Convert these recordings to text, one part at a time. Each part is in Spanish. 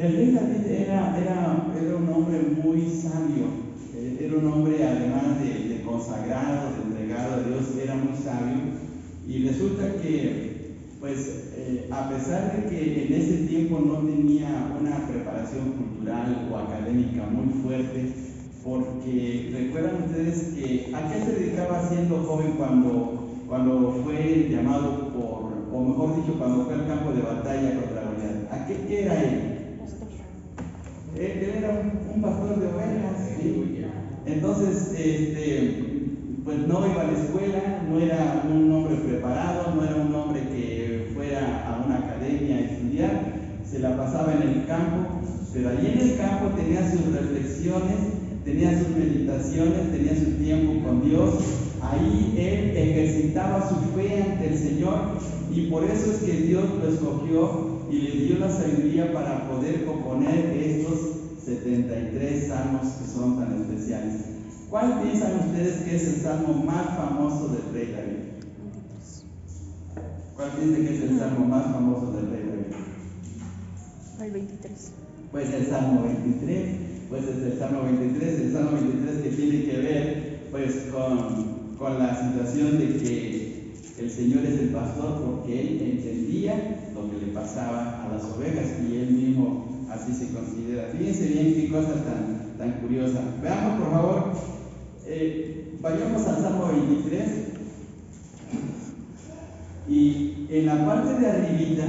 El rey David era un hombre muy sabio, era un hombre además de consagrado, de entregado a Dios, era muy sabio. Y resulta que, pues, a pesar de que en ese tiempo no tenía una preparación cultural o académica muy fuerte, porque recuerdan ustedes que a qué se dedicaba siendo joven cuando fue llamado o mejor dicho, cuando fue al campo de batalla contra Goliat. ¿Qué era él? Él era un pastor de ovejas, ¿sí? Entonces, pues no iba a la escuela, no era un hombre preparado, no era un hombre que fuera a una academia a estudiar, se la pasaba en el campo, pero allí en el campo tenía sus reflexiones, tenía sus meditaciones, tenía su tiempo con Dios. Ahí él ejercitaba su fe ante el Señor y por eso es que Dios lo escogió y le dio la sabiduría para poder componer estos 73 salmos que son tan especiales. ¿Cuál piensan ustedes que es el salmo más famoso del rey David? ¿Cuál piensan que es el salmo más famoso del rey David? El 23. Pues el salmo 23, pues es el salmo 23 que tiene que ver pues con la situación de que el Señor es el pastor, porque él entendía lo que le pasaba a las ovejas y él mismo así se considera. Fíjense bien qué cosa tan curiosa. Veamos por favor, vayamos al salmo 23 y en la parte de arribita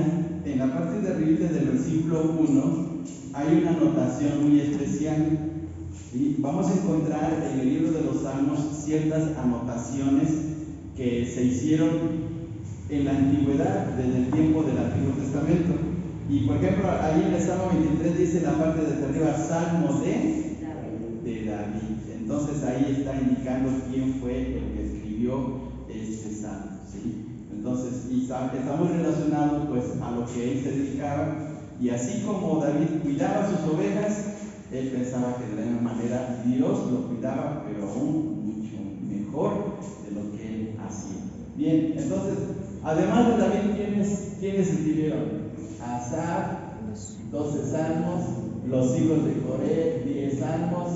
del versículo 1 hay una anotación muy especial. ¿Sí? Vamos a encontrar en el libro de los Salmos ciertas anotaciones que se hicieron en la antigüedad, desde el tiempo del Antiguo Testamento. Y por ejemplo, ahí en el Salmo 23 dice en la parte de arriba, Salmo de David. Entonces ahí está indicando quién fue el que escribió este salmo. ¿Sí? Entonces, y está muy relacionado pues a lo que él se dedicaba. Y así como David cuidaba sus ovejas, él pensaba que de la misma manera Dios lo cuidaba, pero aún mucho mejor de lo que él hacía. Bien, entonces, además de David, ¿quiénes escribieron? Asaf, 12 salmos, los hijos de Coré, 10 salmos,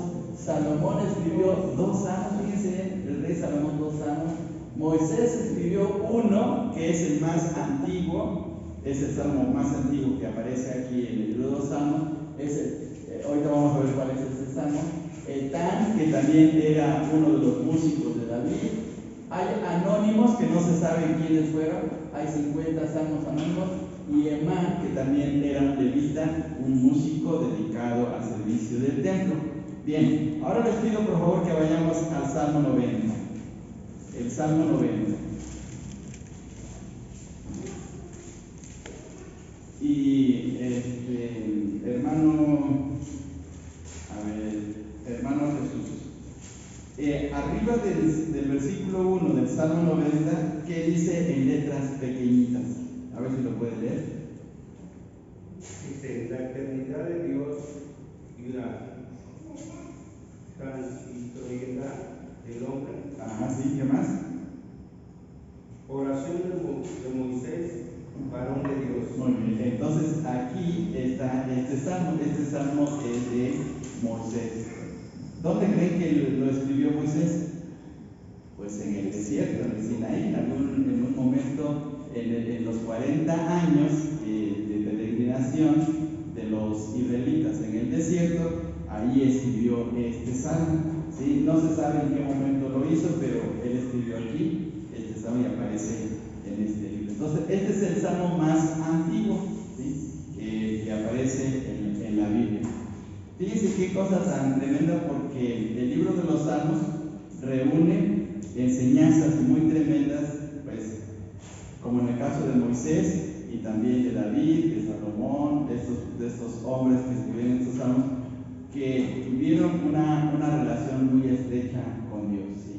Salomón escribió 2 salmos, fíjense, el rey Salomón 2 salmos, Moisés escribió uno, que es el más antiguo, es el salmo más antiguo que aparece aquí en el libro de los salmos, ahorita vamos a ver cuál es ese salmo. Etán, que también era uno de los músicos de David. Hay anónimos que no se sabe quiénes fueron, hay 50 salmos anónimos. Y Emán, que también era un levita, un músico dedicado al servicio del templo. Bien, ahora les pido por favor que vayamos al Salmo 90. El Salmo 90. Y hermano Jesús, arriba del versículo 1 del Salmo 90, ¿qué dice en letras pequeñitas? A ver si lo puede leer. Dice, la eternidad de Dios y la transitoriedad del hombre. Ajá, sí, ¿qué más? Oración de Moisés, varón de Dios. Muy bien, entonces aquí está este salmo es de Moisés. ¿Dónde creen que lo escribió Moisés? Pues en el desierto, en el Sinaí, en un momento, en los 40 años de peregrinación de los israelitas en el desierto, ahí escribió este salmo. ¿Sí? No se sabe en qué momento lo hizo, pero él escribió aquí este salmo y aparece en este libro. Entonces, este es el salmo más antiguo, ¿sí? que aparece en la Biblia. Fíjense qué cosa tan tremenda, porque el libro de los salmos reúne enseñanzas muy tremendas, pues, como en el caso de Moisés y también de David, de Salomón, de estos hombres que escribieron estos salmos, que tuvieron una relación muy estrecha con Dios. ¿Sí?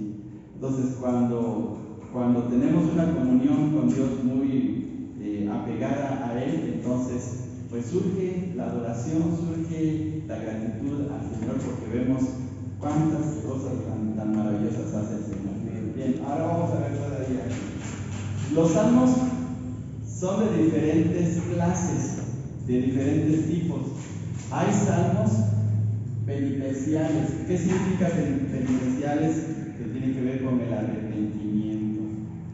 Entonces, cuando tenemos una comunión con Dios muy apegada a Él, entonces pues surge la adoración, surge la gratitud al Señor, porque vemos cuántas cosas tan maravillosas hace el Señor. Bien, ahora vamos a ver todavía. Los salmos son de diferentes clases, de diferentes tipos. Hay salmos penitenciales. ¿Qué significa penitenciales? Que tienen que ver con el arrepentimiento.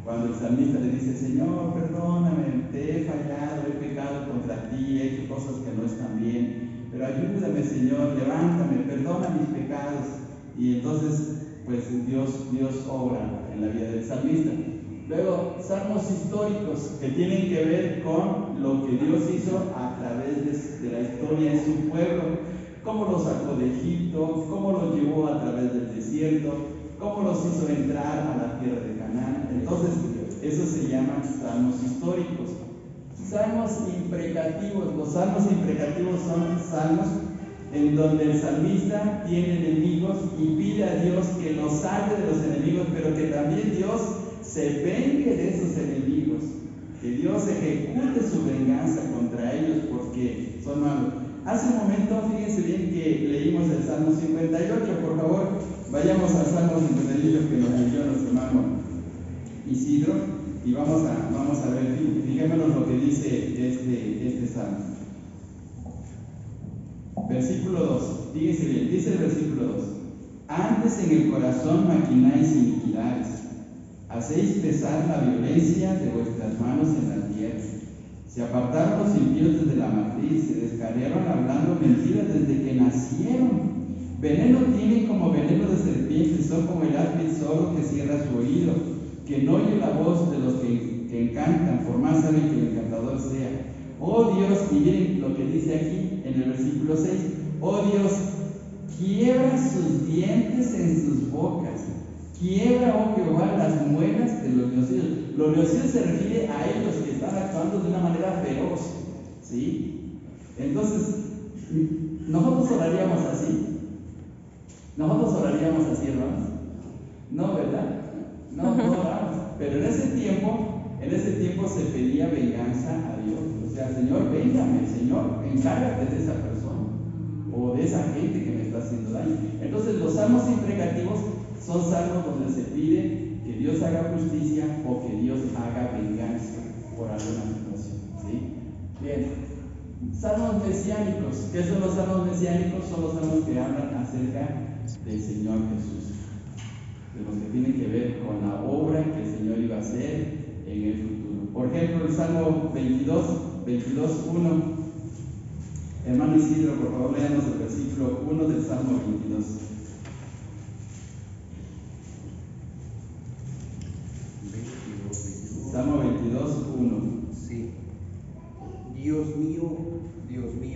Cuando el salmista le dice, Señor, perdóname, te he fallado, he pecado contra ti, he hecho cosas que no están bien, pero ayúdame, Señor, levántame, perdona mis pecados. Y entonces, pues Dios obra en la vida del salmista. Luego, salmos históricos que tienen que ver con lo que Dios hizo a través de la historia de su pueblo, cómo los sacó de Egipto, cómo los llevó a través del desierto, cómo los hizo entrar a la tierra de Canaán. Entonces, eso se llaman salmos históricos. Salmos imprecativos. Los salmos imprecativos son salmos en donde el salmista tiene enemigos y pide a Dios que los salve de los enemigos, pero que también Dios se vengue de esos enemigos, que Dios ejecute su venganza contra ellos porque son malos. Hace un momento, fíjense bien que leímos el Salmo 58, por favor, vayamos al Salmo 58 que nos leyó nuestro hermano Isidro y vamos a ver, fijémonos lo que dice este Salmo. Versículo 2, fíjense bien, dice el versículo 2: Antes en el corazón maquináis iniquidades, hacéis pesar la violencia de vuestras manos en la tierra. Se apartaron los impíos desde la matriz, se descarriaron hablando mentiras desde que nacieron. Veneno tienen como veneno de serpiente, son como el áspid sordo que cierra su oído, que no oye la voz de los que encantan, por más sabio que el encantador sea. Oh Dios, y miren lo que dice aquí en el versículo 6, oh Dios, quiebra sus dientes en sus bocas. Quiebra, oh Jehová, las muelas de los neocios. Los neocios se refiere a ellos que están actuando de una manera feroz, ¿sí? Entonces, nosotros oraríamos así. Nosotros oraríamos así, hermanos. No, ¿verdad? No oramos. Pero en ese tiempo se pedía venganza a Dios. O sea, Señor, véngame, Señor, encárgate de esa persona o de esa gente que me está haciendo daño. Entonces, los salmos imprecativos son salmos donde se pide que Dios haga justicia o que Dios haga venganza por alguna situación, ¿sí? Bien, salmos mesiánicos. ¿Qué son los salmos mesiánicos? Son los salmos que hablan acerca del Señor Jesús, de lo que tiene que ver con la obra que el Señor iba a hacer en el futuro. Por ejemplo, el Salmo 22:1. Hermano Isidro, por favor, léanos el versículo 1 del Salmo 22.